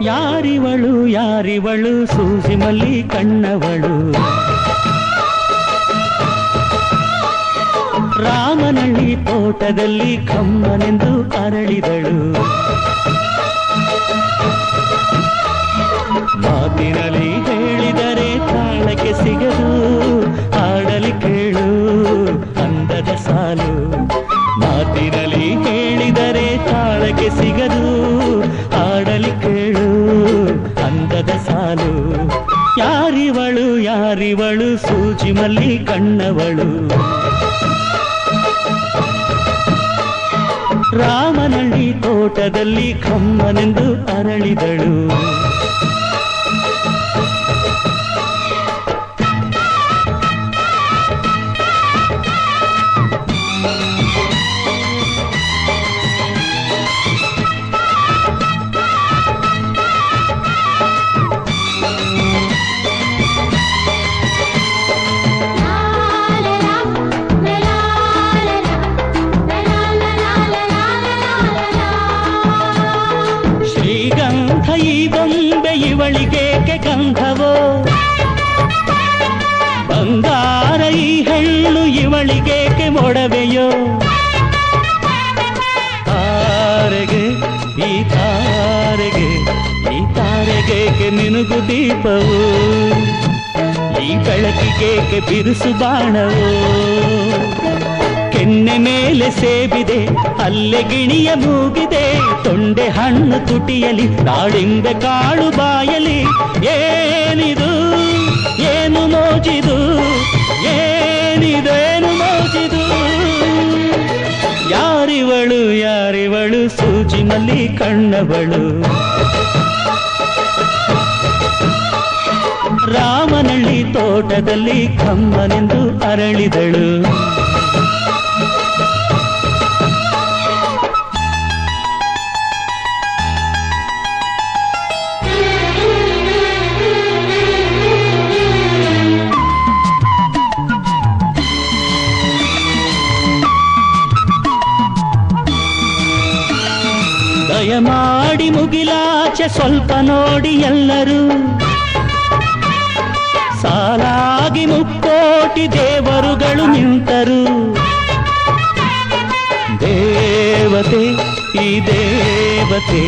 ಯಾರಿವಳು ಯಾರಿವಳು ಸೂಜಿ ಮಲ್ಲಿ ಕಣ್ಣವಳು ರಾಮನಳ್ಳಿ ತೋಟದಲ್ಲಿ ಕಮ್ಮನೆಂದು ಅರಳಿದಳು ಮಾತಿನಲ್ಲಿ ಹೇಳಿದರೆ ತಾಳಕ್ಕೆ ಸಿಗದು ಹಾಡಲಿ ಕೇಳು ಅಂದದ ಸಾಲು ಮಾತಿನಲ್ಲಿ ಹೇಳಿದರೆ ತಾಳಕ್ಕೆ ಸಿಗದು ಹಾಡಲಿ ಕೇಳು ಅಂದದ ಸಾಲು ಯಾರಿವಳು ಯಾರಿವಳು ಸೂಜಿ ಮಲ್ಲಿ ಕಣ್ಣವಳು ರಾಮನಳ್ಳಿ ತೋಟದಲ್ಲಿ ಕಮ್ಮನೆಂದು ಅರಳಿದಳು ಈ ಬೊಂಬೆ ಇವಳಿಗೇಕೆ ಗಂಧವೋ ಬಂಗಾರ ಈ ಹೆಣ್ಣು ಇವಳಿಗೇಕೆ ಮೊಡವೆಯೋ ತಾರೆಗೆ ಈ ತಾರೆಗೇಕೆ ನಿನಗು ದೀಪವು ಈ ಬೆಳಕಿಗೇಕೆ ಬಿರುಸು ಬಾಣವೋ ಕೆನ್ನೆ ಮೇಲೆ ಸೇಬಿದೆ ಅಲ್ಲೆ ಗಿಣಿಯ ಮೂಗಿದೆ ತೊಂಡೆ ಹಣ್ಣು ತುಟಿಯಲಿ ದಾಳಿಂಬೆ ಕಾಳು ಬಾಯಲಿ ಏನಿದು ಏನು ಮೋಜಿದು ಏನಿದೇನು ಮೋಜಿದು ಯಾರಿವಳು ಯಾರಿವಳು ಸೂಜಿ ಮಲ್ಲಿ ಕಣ್ಣವಳು ರಾಮನಳ್ಳಿ ತೋಟದಲ್ಲಿ ಕಮ್ಮನೆಂದು ಅರಳಿದಳು ದಯಮಾಡಿ ಮುಗಿಲಾಚೆ ಸ್ವಲ್ಪ ನೋಡಿ ಎಲ್ಲರೂ ಸಾಲಾಗಿ ಮುಕ್ಕೋಟಿ ದೇವರುಗಳು ನಿಂತರು ದೇವತೆ ಈ ದೇವತೆ